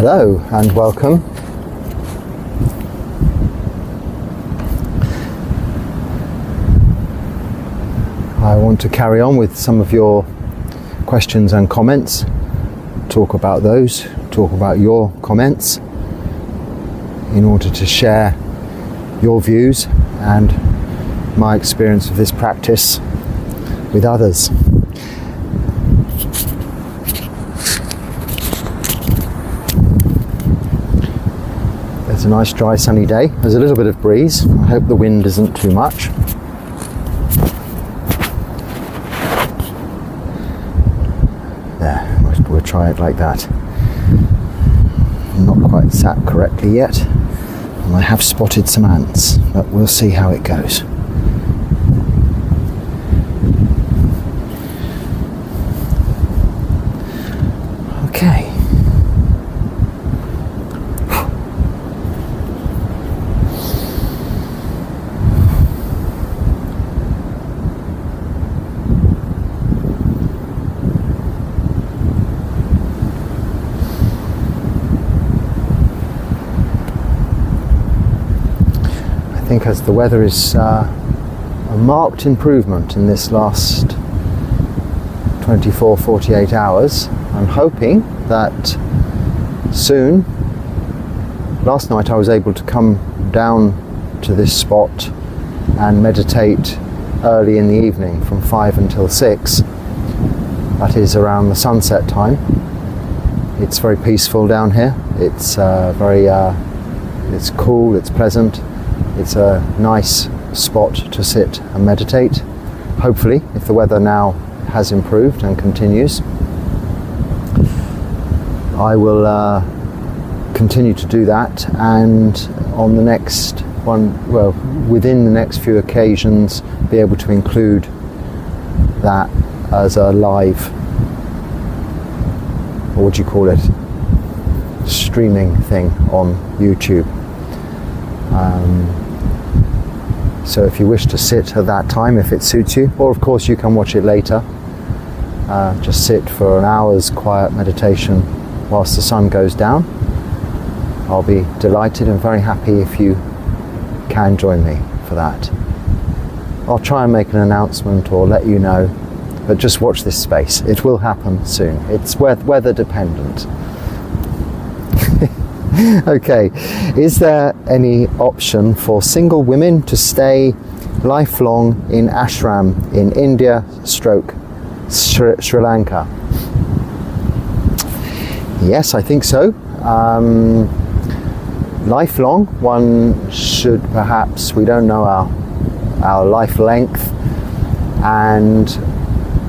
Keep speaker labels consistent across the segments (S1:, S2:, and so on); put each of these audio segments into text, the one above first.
S1: Hello and welcome. I want to carry on with some of your questions and comments, talk about those, talk about your comments in order to share your views and my experience of this practice with others. It's a nice dry sunny day. There's a little bit of breeze. I hope the wind isn't too much. There, we'll try it like that. Not quite sat correctly yet, and I have spotted some ants, but we'll see how it goes. Okay. I think as the weather is a marked improvement in this last 24-48 hours, I'm hoping that soon. Last night I was able to come down to this spot and meditate early in the evening from 5 until 6. That is around the sunset time. It's very peaceful down here. It's it's cool, it's pleasant. It's a nice spot to sit and meditate. Hopefully, if the weather now has improved and continues, I will continue to do that, and on the next one, well, within the next few occasions, be able to include that as a live, or what do you call it, streaming thing on YouTube. So if you wish to sit at that time, if it suits you, or of course you can watch it later, just sit for an hour's quiet meditation whilst the sun goes down. I'll be delighted and very happy if you can join me for that. I'll try and make an announcement or let you know, but just watch this space. It will happen soon. It's weather dependent. Okay, is there any option for single women to stay lifelong in ashram in India / Sri Lanka? Yes, I think so. Lifelong, one should perhaps, we don't know our life length, and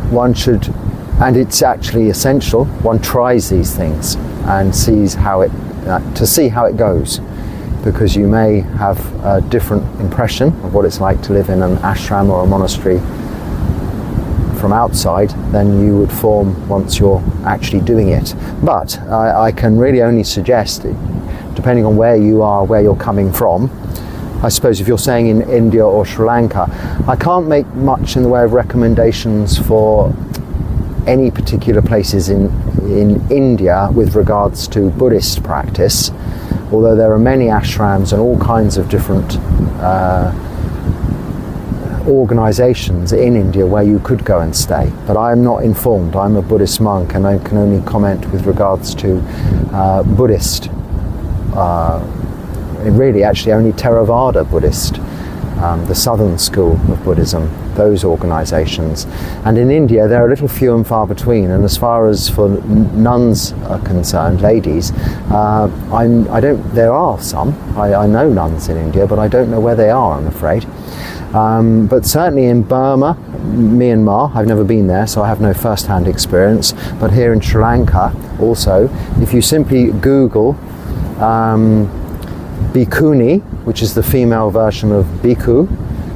S1: one should, and it's actually essential, one tries these things and sees how it to see how it goes, because you may have a different impression of what it's like to live in an ashram or a monastery from outside than you would form once you're actually doing it. But I can really only suggest, depending on where you are, where you're coming from, I suppose if you're saying in India or Sri Lanka, I can't make much in the way of recommendations for any particular places in India with regards to Buddhist practice, although there are many ashrams and all kinds of different organizations in India where you could go and stay. But I am not informed. I'm a Buddhist monk and I can only comment with regards to Buddhist, really actually only Theravada Buddhist, the southern school of Buddhism, those organizations. And in India they're a little few and far between, and as far as for nuns are concerned, ladies, there are some. I know nuns in India, but I don't know where they are, I'm afraid. But certainly in Burma, Myanmar, I've never been there, so I have no first-hand experience, but here in Sri Lanka also, if you simply Google Bhikkhuni, which is the female version of Bhikkhu,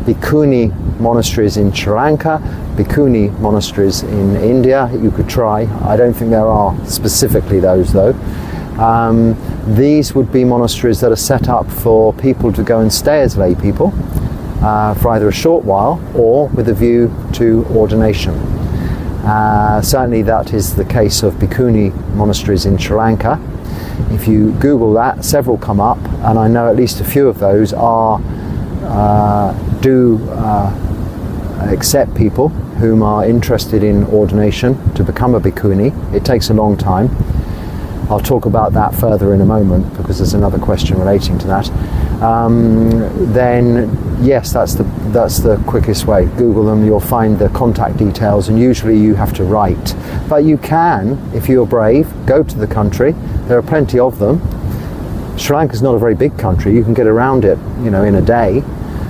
S1: Bhikkhuni monasteries in Sri Lanka, Bhikkhuni monasteries in India, you could try. I don't think there are specifically those though. These would be monasteries that are set up for people to go and stay as lay people for either a short while or with a view to ordination. Certainly that is the case of Bhikkhuni monasteries in Sri Lanka. If you Google that, several come up, and I know at least a few of those do accept people whom are interested in ordination to become a bhikkhuni. It takes a long time. I'll talk about that further in a moment, because there's another question relating to that. Then yes, that's the quickest way. Google them, you'll find the contact details, and usually you have to write. But you can, if you're brave, go to the country. There are plenty of them. Sri Lanka's not a very big country. You can get around it, in a day.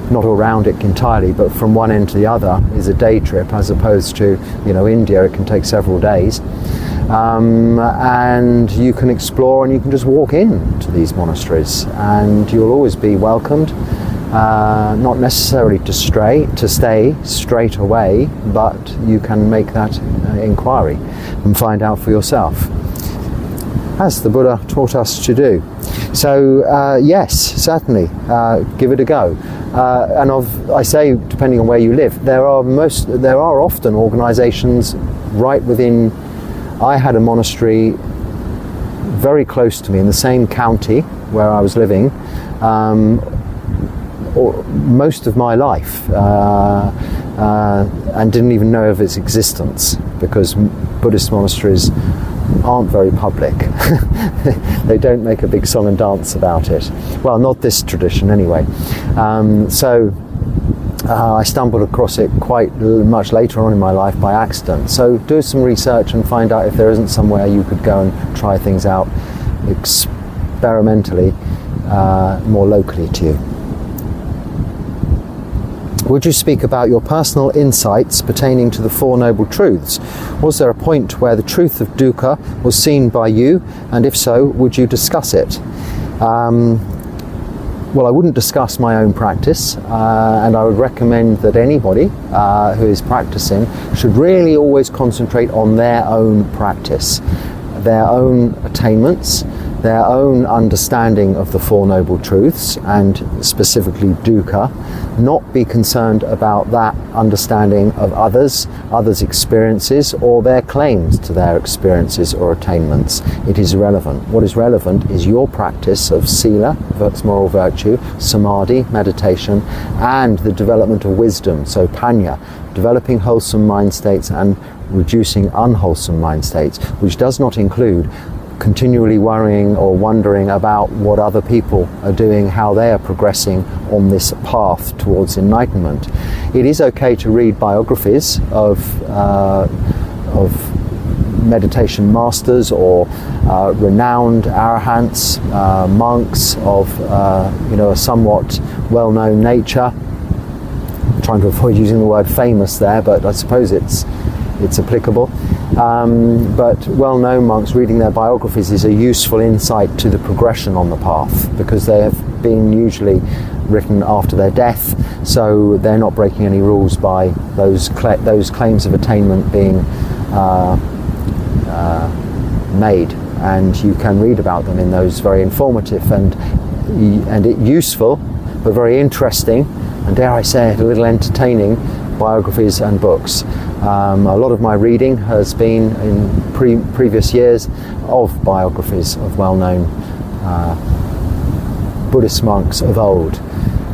S1: Not around it entirely, but from one end to the other is a day trip, as opposed to, India. It can take several days. And you can explore, and you can just walk in to these monasteries, and you'll always be welcomed. Not necessarily to stay straight away, but you can make that inquiry and find out for yourself, as the Buddha taught us to do. So yes, certainly, give it a go. And I say, depending on where you live, there are often organisations right within. I had a monastery very close to me in the same county where I was living most of my life, and didn't even know of its existence, because Buddhist monasteries aren't very public. They don't make a big song and dance about it. Well, not this tradition anyway. I stumbled across it quite much later on in my life by accident. So do some research and find out if there isn't somewhere you could go and try things out experimentally, more locally to you. Would you speak about your personal insights pertaining to the Four Noble Truths? Was there a point where the truth of dukkha was seen by you, and if so, would you discuss it? Well, I wouldn't discuss my own practice, and I would recommend that anybody who is practicing should really always concentrate on their own practice, their own attainments, their own understanding of the Four Noble Truths, and specifically dukkha. Not be concerned about that understanding of others' experiences, or their claims to their experiences or attainments. It is irrelevant. What is relevant is your practice of sila, moral virtue, samadhi, meditation, and the development of wisdom, so panya, developing wholesome mind states and reducing unwholesome mind states, which does not include continually worrying or wondering about what other people are doing, how they are progressing on this path towards enlightenment. It is okay to read biographies of meditation masters or renowned arahants, monks of a somewhat well-known nature. I'm trying to avoid using the word famous there, but I suppose it's applicable. But well-known monks, reading their biographies is a useful insight to the progression on the path, because they have been usually written after their death, so they're not breaking any rules by those claims of attainment being made, and you can read about them in those very informative and useful, but very interesting, and dare I say it, a little entertaining biographies and books. A lot of my reading has been in previous years of biographies of well-known Buddhist monks of old,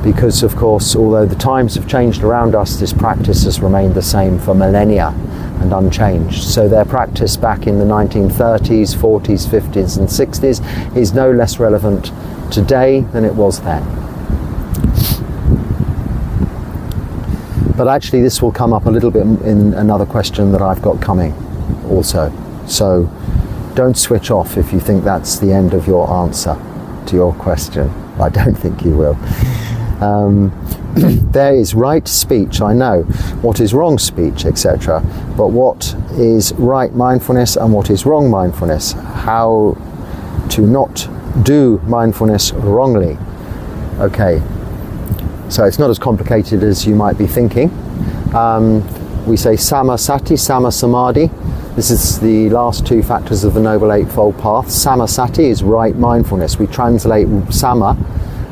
S1: because of course, although the times have changed around us, this practice has remained the same for millennia and unchanged. So their practice back in the 1930s, 40s, 50s and 60s is no less relevant today than it was then. But actually this will come up a little bit in another question that I've got coming also. So don't switch off if you think that's the end of your answer to your question. I don't think you will. There is right speech, I know. What is wrong speech, etc. But what is right mindfulness and what is wrong mindfulness? How to not do mindfulness wrongly. Okay. So it's not as complicated as you might be thinking. We say sama sati, sama samadhi. This is the last two factors of the Noble Eightfold Path. Sama sati is right mindfulness. We translate sama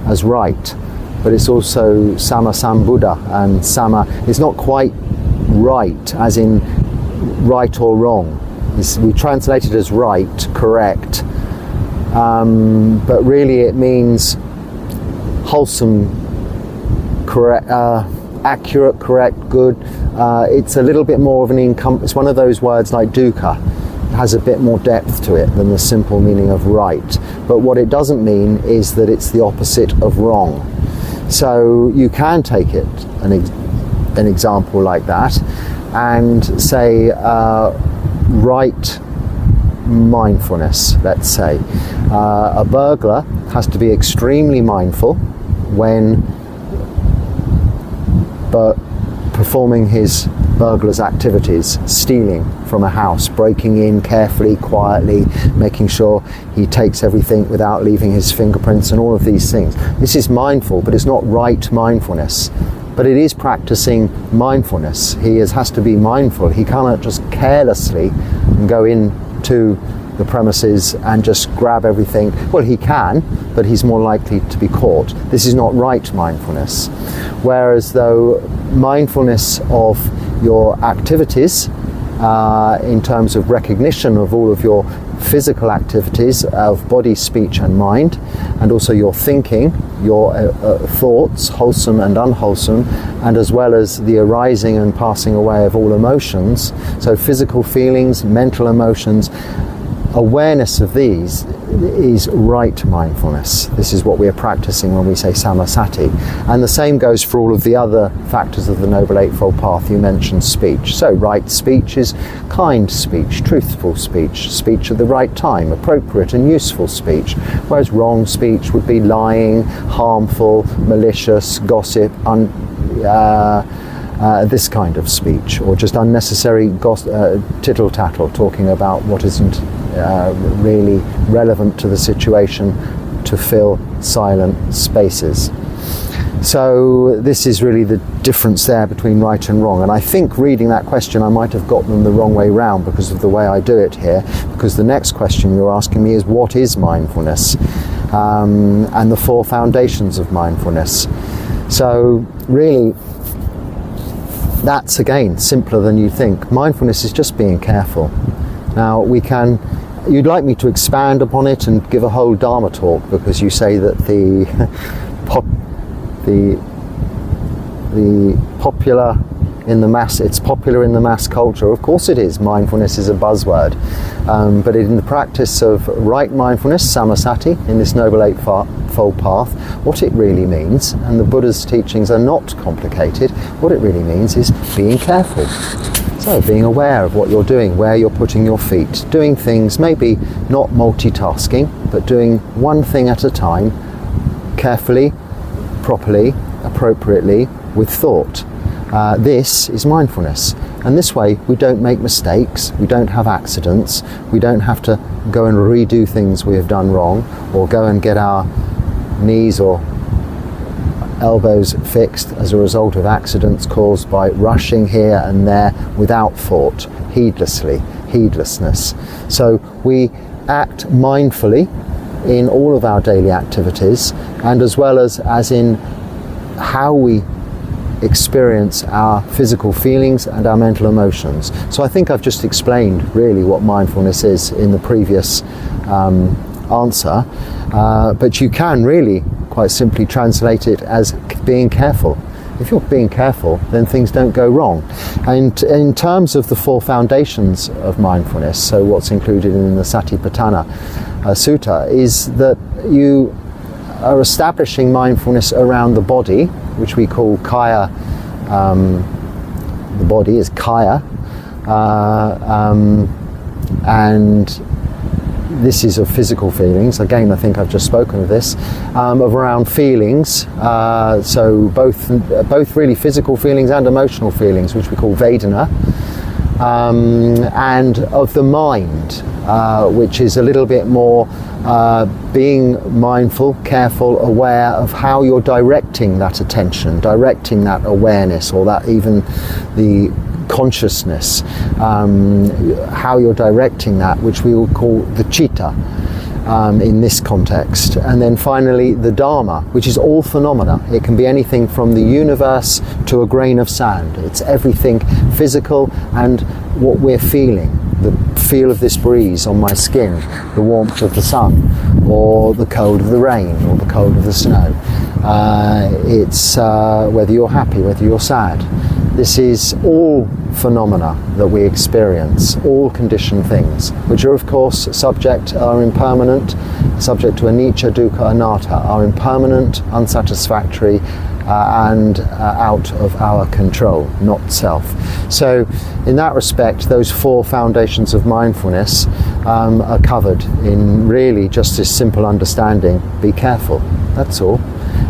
S1: as right, but it's also sama sambuddha, and sama is not quite right as in right or wrong. We translate it as right, correct, but really it means wholesome, correct, accurate, correct, good. It's a little bit more of an it's one of those words like dukkha. It has a bit more depth to it than the simple meaning of right. But what it doesn't mean is that it's the opposite of wrong. So you can take it, an example like that, and say right mindfulness, let's say. A burglar has to be extremely mindful when performing his burglar's activities, stealing from a house, breaking in carefully, quietly, making sure he takes everything without leaving his fingerprints and all of these things. This is mindful, but it's not right mindfulness. But it is practicing mindfulness. He has to be mindful. He cannot just carelessly go into the premises and just grab everything. Well, he can, but he's more likely to be caught. This is not right mindfulness. Whereas though mindfulness of your activities, in terms of recognition of all of your physical activities of body, speech and mind, and also your thinking, your thoughts, wholesome and unwholesome, and as well as the arising and passing away of all emotions, so physical feelings, mental emotions, awareness of these is right mindfulness. This is what we are practicing when we say samasati. And the same goes for all of the other factors of the Noble Eightfold Path. You mentioned speech. So right speech is kind speech, truthful speech, speech at the right time, appropriate and useful speech. Whereas wrong speech would be lying, harmful, malicious, gossip, this kind of speech, or just unnecessary tittle-tattle, talking about what isn't really relevant to the situation, to fill silent spaces. So this is really the difference there between right and wrong. And I think reading that question I might have got them the wrong way round because of the way I do it here, because the next question you're asking me is what is mindfulness, and the four foundations of mindfulness. So really that's again simpler than you think. Mindfulness is just being careful. Now you'd like me to expand upon it and give a whole Dharma talk because you say that the popular in the mass, it's popular in the mass culture. Of course it is. Mindfulness is a buzzword. But in the practice of right mindfulness, samasati, in this Noble Eightfold Path, what it really means, and the Buddha's teachings are not complicated, what it really means is being careful. So being aware of what you're doing, where you're putting your feet, doing things, maybe not multitasking, but doing one thing at a time, carefully, properly, appropriately, with thought. This is mindfulness. And this way we don't make mistakes, we don't have accidents, we don't have to go and redo things we have done wrong, or go and get our knees or elbows fixed as a result of accidents caused by rushing here and there without thought, heedlessness. So we act mindfully in all of our daily activities, and as well as in how we experience our physical feelings and our mental emotions. So I think I've just explained really what mindfulness is in the previous answer, but you can really quite simply translate it as being careful. If you're being careful, then things don't go wrong. And in terms of the four foundations of mindfulness, so what's included in the Satipatthana Sutta is that you are establishing mindfulness around the body, which we call kaya. The body is kaya, and this is of physical feelings. Again, I think I've just spoken of this, of around feelings. So both really physical feelings and emotional feelings, which we call Vedana, and of the mind, which is a little bit more being mindful, careful, aware of how you're directing that attention, directing that awareness, or that even the consciousness, how you're directing that, which we will call the citta. in this context. And then finally the Dharma, which is all phenomena. It can be anything from the universe to a grain of sand. It's everything physical and what we're feeling. The feel of this breeze on my skin, the warmth of the sun, or the cold of the rain, or the cold of the snow. It's whether you're happy, whether you're sad. This is all phenomena that we experience, all conditioned things, which are of course are impermanent, subject to anicca, dukkha, anatta, are impermanent, unsatisfactory, and out of our control, not self. So in that respect, those 4 foundations of mindfulness are covered in really just this simple understanding: be careful, that's all.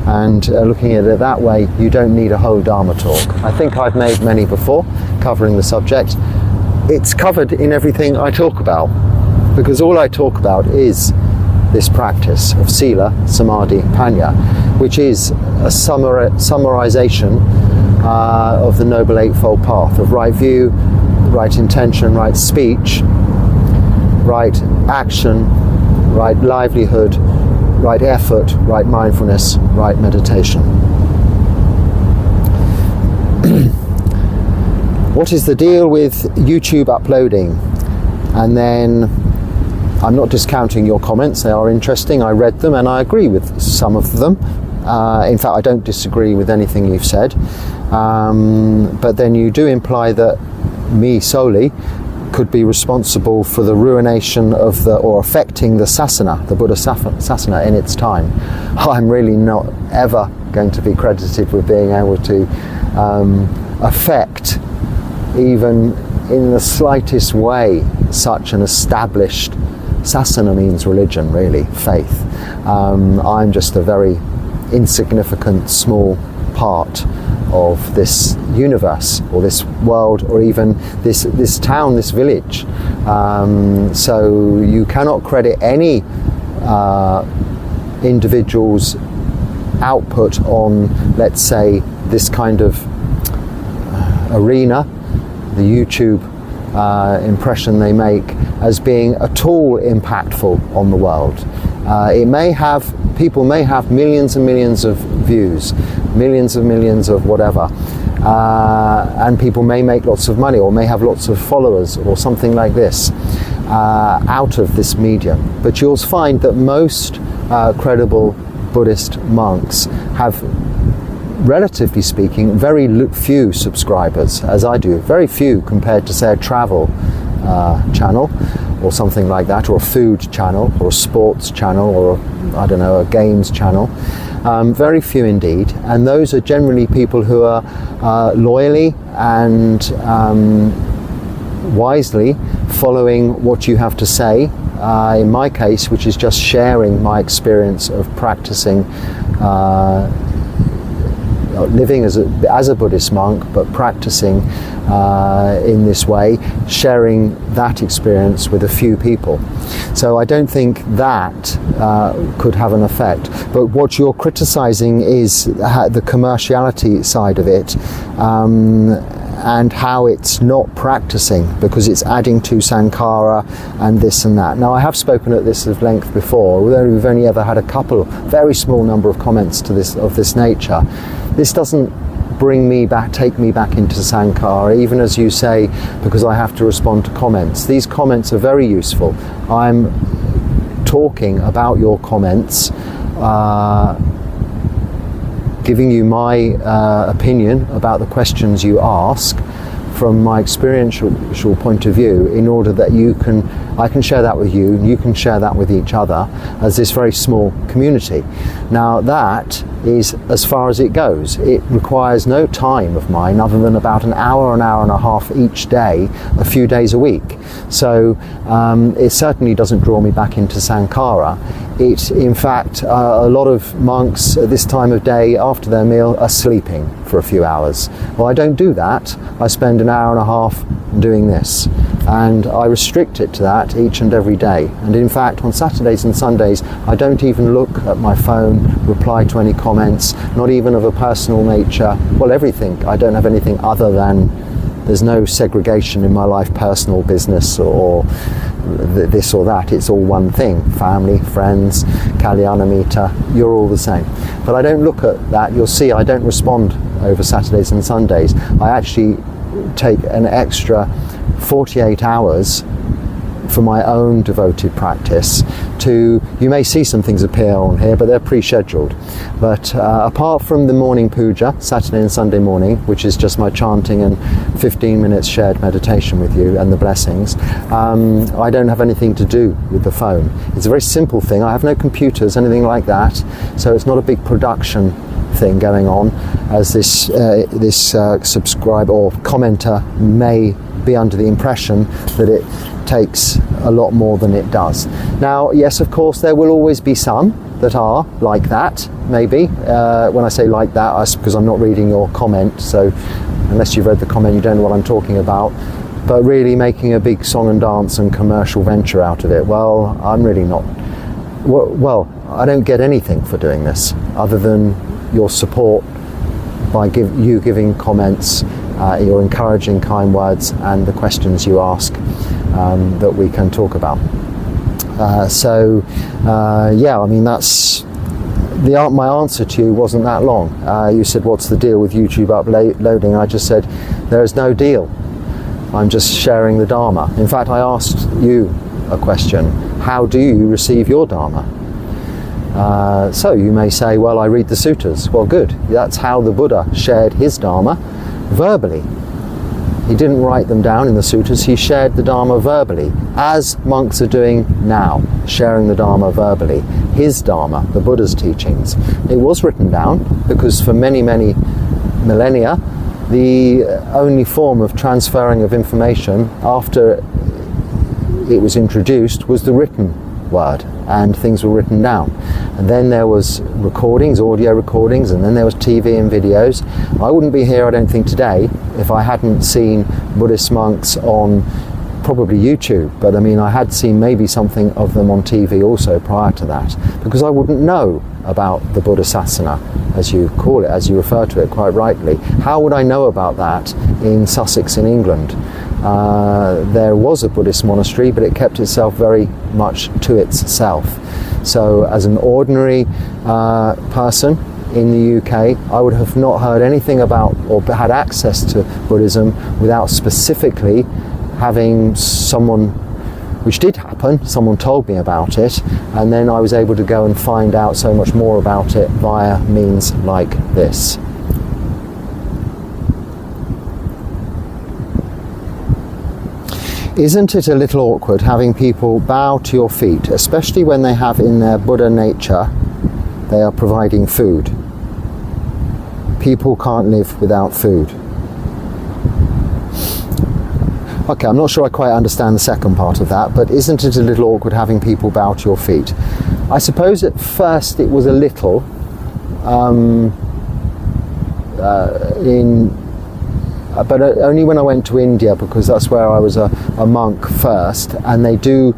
S1: And looking at it that way, you don't need a whole Dharma talk. I think I've made many before covering the subject. It's covered in everything I talk about, because all I talk about is this practice of sila, samadhi, panya, which is a summarization of the Noble Eightfold Path of right view, right intention, right speech, right action, right livelihood, right effort, right mindfulness, right meditation. What is the deal with YouTube uploading? And then, I'm not discounting your comments, they are interesting, I read them and I agree with some of them. In fact, I don't disagree with anything you've said. But then you do imply that me solely could be responsible for the ruination of or affecting the sasana, the Buddha sasana in its time. I'm really not ever going to be credited with being able to affect, even in the slightest way, such an established sasana. Means religion, really, faith. I'm just a very insignificant, small part of this universe, or this world, or even this town, this village. So you cannot credit any individual's output on, let's say, this kind of arena, the YouTube impression they make, as being at all impactful on the world. People may have millions and millions of views, millions of whatever, and people may make lots of money, or may have lots of followers, or something like this, out of this medium. But you'll find that most credible Buddhist monks have, relatively speaking, very few subscribers, as I do, very few compared to, say, a travel channel or something like that, or a food channel, or a sports channel, or I don't know, a games channel. Very few indeed, and those are generally people who are loyally and wisely following what you have to say. In my case, which is just sharing my experience of practicing, living as a Buddhist monk, but practicing in this way, sharing that experience with a few people. So I don't think that could have an effect. But what you're criticizing is the commerciality side of it, and how it's not practicing, because it's adding to sankhara and this and that. Now, I have spoken at this at length before. We've only ever had a couple, very small number of comments to this of this nature. This doesn't take me back into sankhara, even as you say, because I have to respond to comments. These comments are very useful. I'm talking about your comments, giving you my opinion about the questions you ask from my experiential point of view, in order that I can share that with you, and you can share that with each other as this very small community. Now, that is as far as it goes. It requires no time of mine other than about an hour and a half each day, a few days a week. So it certainly doesn't draw me back into sankhara. In fact, a lot of monks at this time of day, after their meal, are sleeping for a few hours. Well, I don't do that. I spend an hour and a half doing this, and I restrict it to that each and every day. And in fact, on Saturdays and Sundays, I don't even look at my phone, reply to any comments, not even of a personal nature. Well, everything. I don't have anything other than There's no segregation in my life, personal, business, or this or that. It's all one thing. Family, friends, Kalyanamita, you're all the same. But I don't look at that. You'll see I don't respond over Saturdays and Sundays. I actually take an extra 48 hours for my own devoted practice. You may see some things appear on here, but they're pre-scheduled. But apart from the morning puja, Saturday and Sunday morning, which is just my chanting and 15 minutes shared meditation with you and the blessings, I don't have anything to do with the phone. It's a very simple thing. I have no computers, anything like that, so it's not a big production thing going on, as this subscriber or commenter may be under the impression that it takes a lot more than it does. Now, yes, of course, there will always be some that are like that, maybe. When I say like that, that's because I'm not reading your comment, so unless you've read the comment, you don't know what I'm talking about. But really making a big song and dance and commercial venture out of it, well, I'm really not. Well, I don't get anything for doing this other than your support by you giving comments, your encouraging kind words, and the questions you ask that we can talk about. Yeah, I mean, that's my answer to you wasn't that long. You said, what's the deal with YouTube uploading? I just said, there is no deal. I'm just sharing the Dharma. In fact, I asked you a question. How do you receive your Dharma? So you may say, well, I read the suttas. Well, good. That's how the Buddha shared his Dharma, verbally. He didn't write them down in the suttas, he shared the Dharma verbally, as monks are doing now, sharing the Dharma verbally. His Dharma, the Buddha's teachings. It was written down because for many, many millennia, the only form of transferring of information after it was introduced was the written word, and things were written down. And then there was recordings, audio recordings, and then there was TV and videos. I wouldn't be here, I don't think, today if I hadn't seen Buddhist monks on probably YouTube, but I mean, I had seen maybe something of them on TV also prior to that, because I wouldn't know about the Buddhasasana, as you call it, as you refer to it quite rightly. How would I know about that in Sussex in England? There was a Buddhist monastery, but it kept itself very much to itself. So as an ordinary person in the UK, I would have not heard anything about or had access to Buddhism without specifically having someone, which did happen, someone told me about it, and then I was able to go and find out so much more about it via means like this. Isn't it a little awkward having people bow to your feet, especially when they have in their Buddha nature they are providing food? People can't live without food. Okay, I'm not sure I quite understand the second part of that, but isn't it a little awkward having people bow to your feet? I suppose at first it was a little, but only when I went to India, because that's where I was a monk first, and they do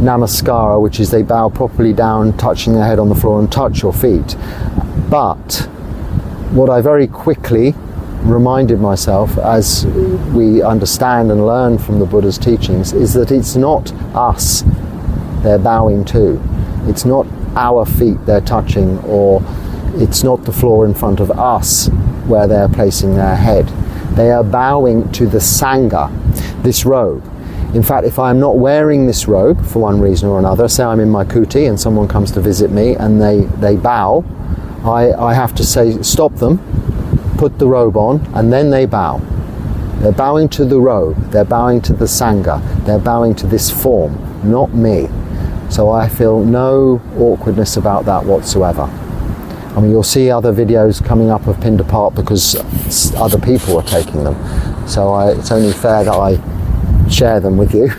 S1: namaskara, which is they bow properly down, touching their head on the floor, and touch your feet. But what I very quickly reminded myself, as we understand and learn from the Buddha's teachings, is that it's not us they're bowing to. It's not our feet they're touching, or it's not the floor in front of us where they're placing their head. They are bowing to the Sangha, this robe. In fact, if I'm not wearing this robe for one reason or another, say I'm in my kuti and someone comes to visit me and they bow, I have to say, stop them, put the robe on, and then they bow. They're bowing to the robe, they're bowing to the Sangha, they're bowing to this form, not me. So I feel no awkwardness about that whatsoever. I mean, you'll see other videos coming up of Pindapat because other people are taking them. So it's only fair that I share them with you.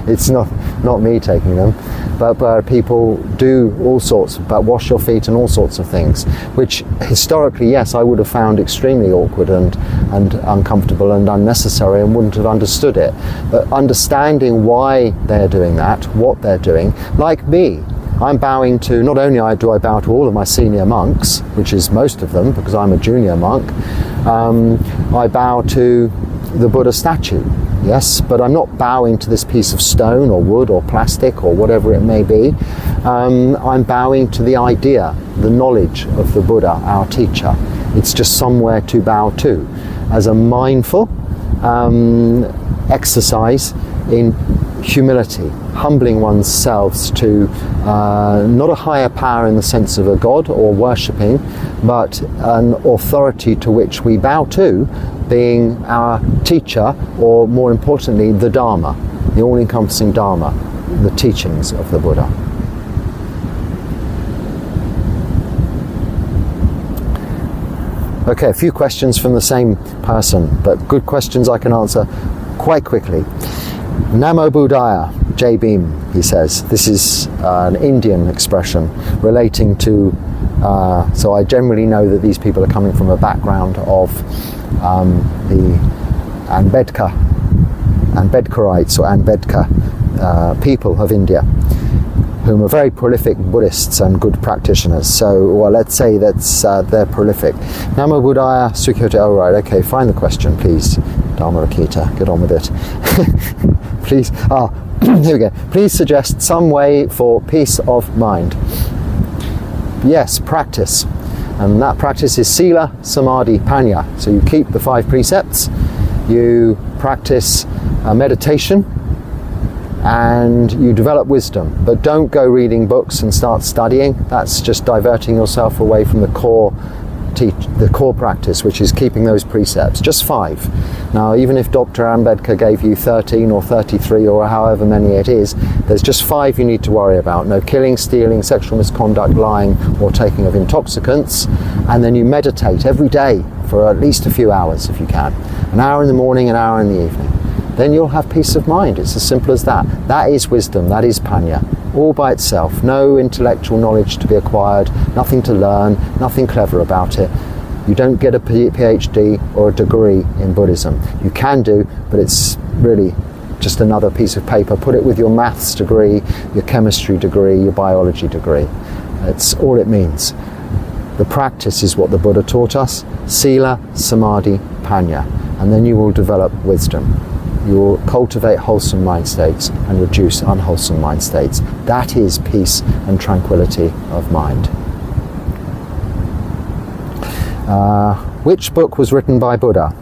S1: It's not me taking them, but people do all sorts, but wash your feet and all sorts of things, which historically, yes, I would have found extremely awkward and uncomfortable and unnecessary, and wouldn't have understood it. But understanding why they're doing that, what they're doing, like me, I'm bowing to, not only do I bow to all of my senior monks, which is most of them because I'm a junior monk, I bow to the Buddha statue, yes, but I'm not bowing to this piece of stone or wood or plastic or whatever it may be. I'm bowing to the idea, the knowledge of the Buddha, our teacher. It's just somewhere to bow to, as a mindful exercise in humility, humbling oneself to not a higher power in the sense of a god or worshipping, but an authority to which we bow to, being our teacher, or more importantly, the Dharma, the all-encompassing Dharma, the teachings of the Buddha. Okay, a few questions from the same person, but good questions I can answer quite quickly. Namo Buddhaya, J Beam, he says. This is an Indian expression relating to, so I generally know that these people are coming from a background of the Ambedkarites or Ambedkar people of India, whom are very prolific Buddhists and good practitioners. So, well, let's say that's they're prolific. Namo Buddhaya Sukyote. Oh, right, okay, find the question, please. Dhammarakkhita, get on with it. Please, here we go. Please suggest some way for peace of mind. Yes, practice. And that practice is Sila, Samadhi, Panya. So you keep the 5 precepts, you practice meditation, and you develop wisdom. But don't go reading books and start studying. That's just diverting yourself away from the core practice, which is keeping those precepts. Just 5. Now, even if Dr. Ambedkar gave you 13 or 33 or however many it is, there's just 5 you need to worry about. No killing, stealing, sexual misconduct, lying, or taking of intoxicants. And then you meditate every day for at least a few hours if you can. An hour in the morning, an hour in the evening. Then you'll have peace of mind. It's as simple as that. That is wisdom, that is Panya, all by itself. No intellectual knowledge to be acquired, nothing to learn, nothing clever about it. You don't get a PhD or a degree in Buddhism. You can do, but it's really just another piece of paper. Put it with your maths degree, your chemistry degree, your biology degree. That's all it means. The practice is what the Buddha taught us. Sila, Samadhi, Panya. And then you will develop wisdom. You will cultivate wholesome mind states and reduce unwholesome mind states. That is peace and tranquility of mind. Which book was written by Buddha?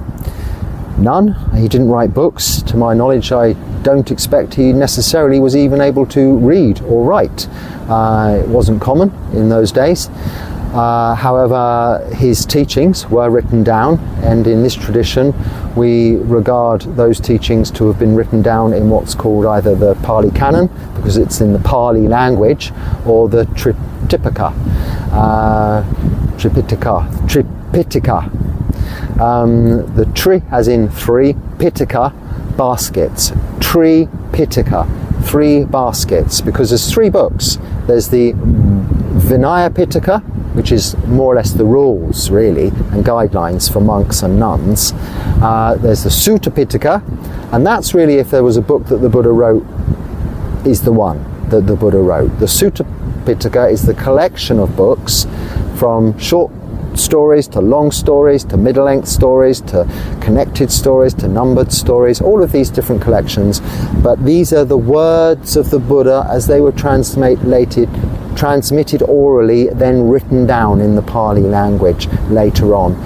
S1: None. He didn't write books. To my knowledge, I don't expect he necessarily was even able to read or write. It wasn't common in those days. However, his teachings were written down, and in this tradition we regard those teachings to have been written down in what's called either the Pali Canon, because it's in the Pali language, or the Tripitaka. The Tri as in 3, Pitaka, baskets. Tripitaka, 3 baskets, because there's 3 books. There's the Vinaya Pitaka, which is more or less the rules, really, and guidelines for monks and nuns. There's the Sutta Pitaka, and that's really, if there was a book that the Buddha wrote, is the one that the Buddha wrote. The Sutta Pitaka is the collection of books, from short stories to long stories to middle-length stories to connected stories to numbered stories, all of these different collections. But these are the words of the Buddha as they were transmitted orally, then written down in the Pali language later on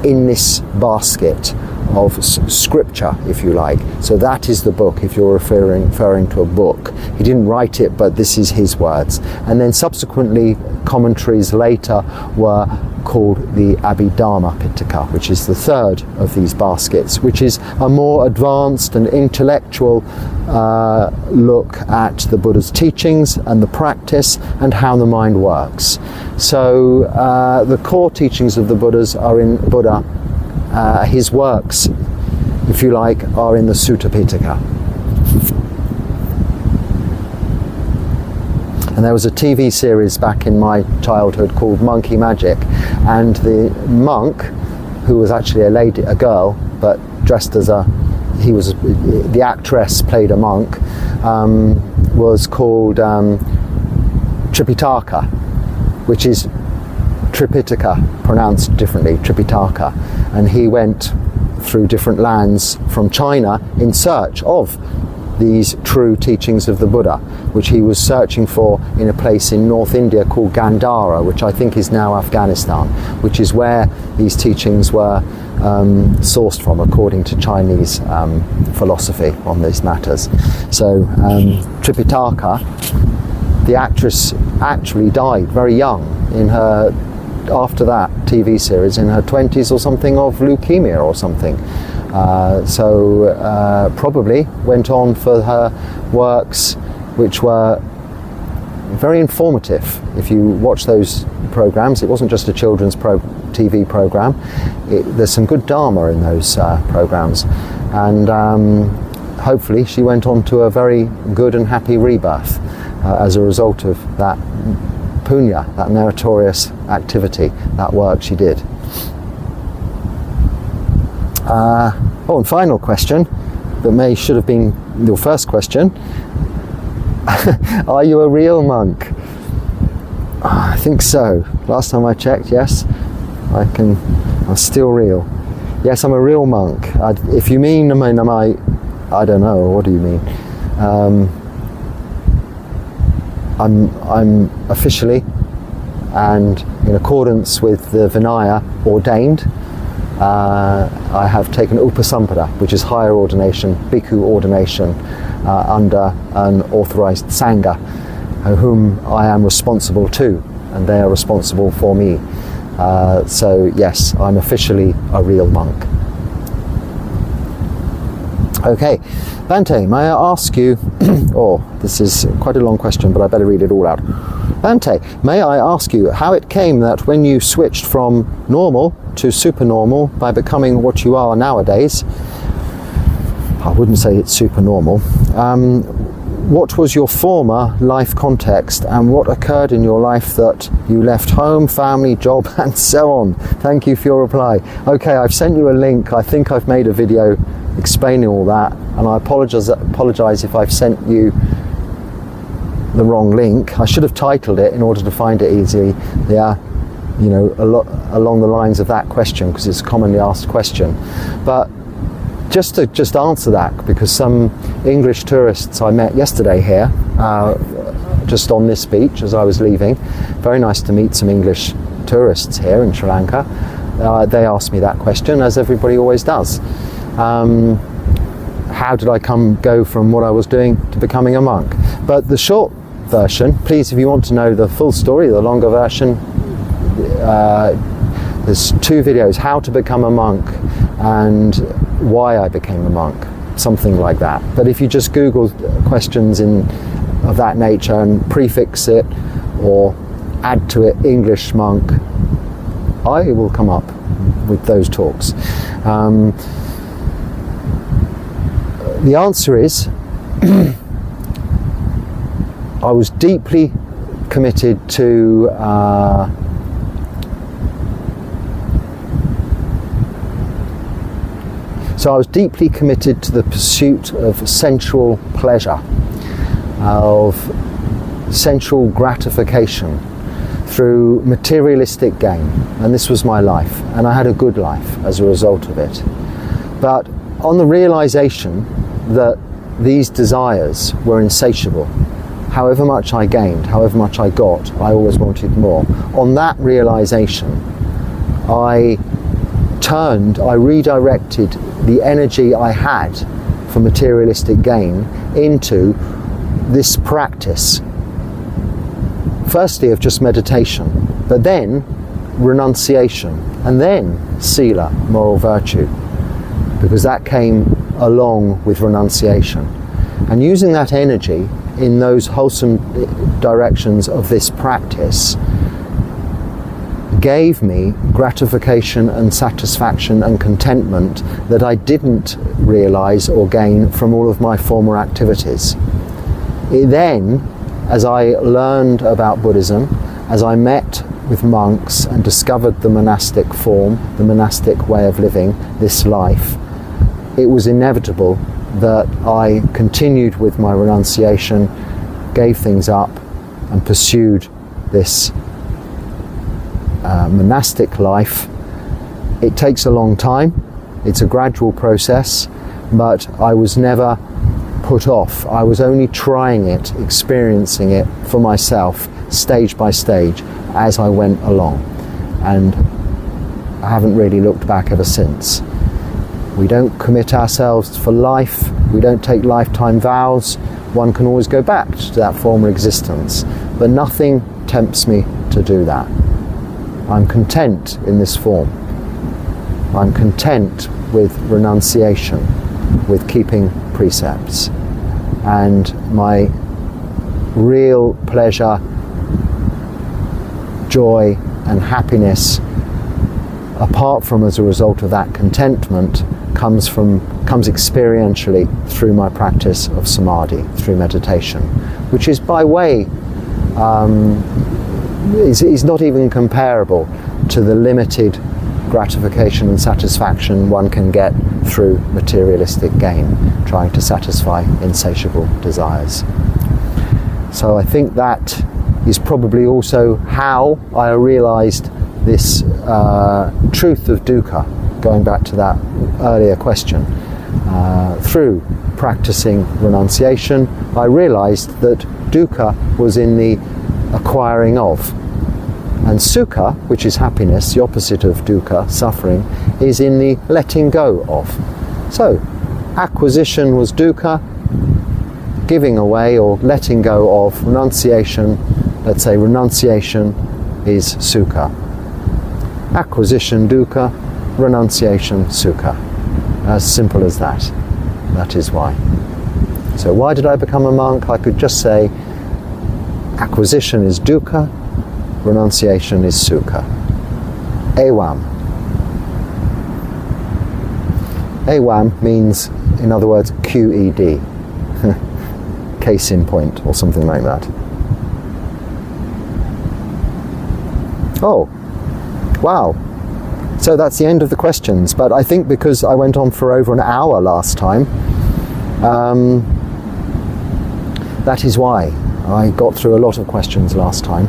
S1: in this basket of scripture, if you like. So that is the book, if you're referring to a book. He didn't write it, but this is his words. And then subsequently, commentaries later were called the Abhidharma Pitaka, which is the 3rd of these baskets, which is a more advanced and intellectual look at the Buddha's teachings and the practice and how the mind works. So the core teachings of the Buddhas are in Buddha. His works, if you like, are in the Sutta Pitaka. And there was a TV series back in my childhood called Monkey Magic, and the monk, who was actually a girl, but dressed as the actress played a monk, was called Tripitaka, which is Tripitaka pronounced differently, Tripitaka, and he went through different lands from China in search of these true teachings of the Buddha, which he was searching for in a place in North India called Gandhara, which I think is now Afghanistan, which is where these teachings were sourced from according to Chinese philosophy on these matters. So Tripitaka, the actress, actually died very young in her, after that TV series, in her 20s or something, of leukemia or something. So probably went on for her works, which were very informative. If you watch those programs, it wasn't just a children's TV program. There's some good Dharma in those programs, and hopefully she went on to a very good and happy rebirth as a result of that punya, that meritorious activity, that work she did. And final question, that should have been your first question. Are you a real monk? I think so. Last time I checked, yes. I'm still real. Yes, I'm a real monk. If you mean, am I don't know, what do you mean? I'm officially, and in accordance with the Vinaya, ordained. I have taken Upasampada, which is higher ordination, Bhikkhu ordination, under an authorized Sangha, whom I am responsible to, and they are responsible for me. So yes, I'm officially a real monk. Okay, Bhante, may I ask you, this is quite a long question, but I better read it all out. Bhante, may I ask you how it came that when you switched from normal to supernormal by becoming what you are nowadays, I wouldn't say it's supernormal, what was your former life context, and what occurred in your life that you left home, family, job, and so on? Thank you for your reply. Okay, I've sent you a link. I think I've made a video explaining all that, and I apologize if I've sent you the wrong link. I should have titled it in order to find it easily. Yeah, a lot along the lines of that question, because it's a commonly asked question. But just to answer that, because some English tourists I met yesterday here, just on this beach as I was leaving, very nice to meet some English tourists here in Sri Lanka. They asked me that question, as everybody always does. How did I go from what I was doing to becoming a monk? But the short version, please, if you want to know the full story, the longer version, there's 2 videos, how to become a monk and why I became a monk, something like that. But if you just Google questions of that nature and prefix it or add to it English monk, I will come up with those talks. The answer is I was deeply committed to the pursuit of sensual pleasure, of sensual gratification through materialistic gain, and this was my life, and I had a good life as a result of it. But on the realization that these desires were insatiable, however much I gained, however much I got, I always wanted more. On that realization, I redirected the energy I had for materialistic gain into this practice, firstly of just meditation, but then renunciation, and then sila, moral virtue, because that came along with renunciation. And using that energy in those wholesome directions of this practice gave me gratification and satisfaction and contentment that I didn't realize or gain from all of my former activities. Then, as I learned about Buddhism, as I met with monks and discovered the monastic form, the monastic way of living this life, it was inevitable that I continued with my renunciation, gave things up, and pursued this monastic life. It takes a long time, it's a gradual process, but I was never put off. I was only trying it, experiencing it for myself, stage by stage, as I went along. And I haven't really looked back ever since. We don't commit ourselves for life, we don't take lifetime vows. One can always go back to that former existence, but nothing tempts me to do that. I'm content in this form. I'm content with renunciation, with keeping precepts. And my real pleasure, joy and happiness, apart from as a result of that contentment, comes experientially through my practice of samadhi, through meditation, which is by way, is not even comparable to the limited gratification and satisfaction one can get through materialistic gain, trying to satisfy insatiable desires. So I think that is probably also how I realized this truth of dukkha, going back to that earlier question. Through practicing renunciation, I realized that dukkha was in the acquiring of, and sukha, which is happiness, the opposite of dukkha, suffering, is in the letting go of. So acquisition was dukkha, giving away or letting go of, renunciation, let's say renunciation is sukha. Acquisition dukkha, renunciation sukha. As simple as that. That is why. So why did I become a monk? I could just say acquisition is dukkha, renunciation is sukha. Evam. Evam means, in other words, QED. Case in point, or something like that. Oh, wow. So that's the end of the questions, but I think because I went on for over an hour last time, that is why. I got through a lot of questions last time,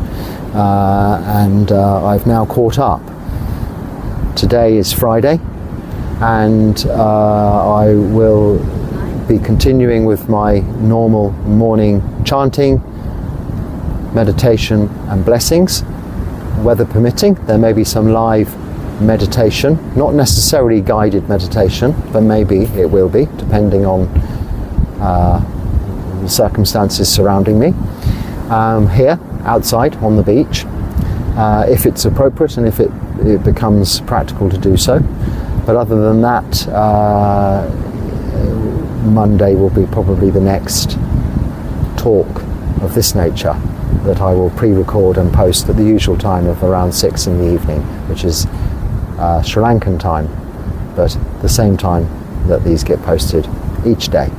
S1: and I've now caught up. Today is Friday, and I will be continuing with my normal morning chanting, meditation and blessings. Weather permitting, there may be some live meditation, not necessarily guided meditation, but maybe it will be, depending on the circumstances surrounding me, here outside on the beach, if it's appropriate and if it becomes practical to do so. But other than that, Monday will be probably the next talk of this nature that I will pre-record and post at the usual time of around 6 in the evening, which is Sri Lankan time, but the same time that these get posted each day.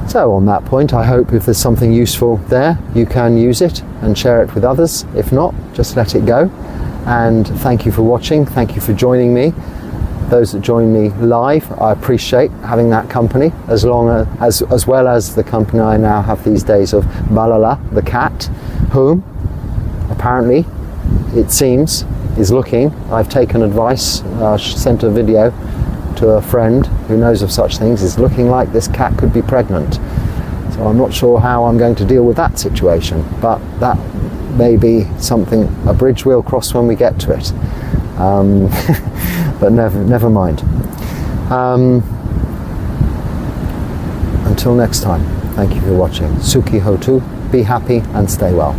S1: So on that point, I hope if there's something useful there, you can use it and share it with others. If not, just let it go. And thank you for watching. Thank you for joining me. Those that join me live, I appreciate having that company, as well as the company I now have these days of Balala, the cat, whom apparently, it seems, is looking. I've taken advice, sent a video to a friend who knows of such things, is looking like this cat could be pregnant. So I'm not sure how I'm going to deal with that situation, but that may be something, a bridge we'll cross when we get to it. But never mind. Until next time, thank you for watching. Sukhi Hotu, be happy and stay well.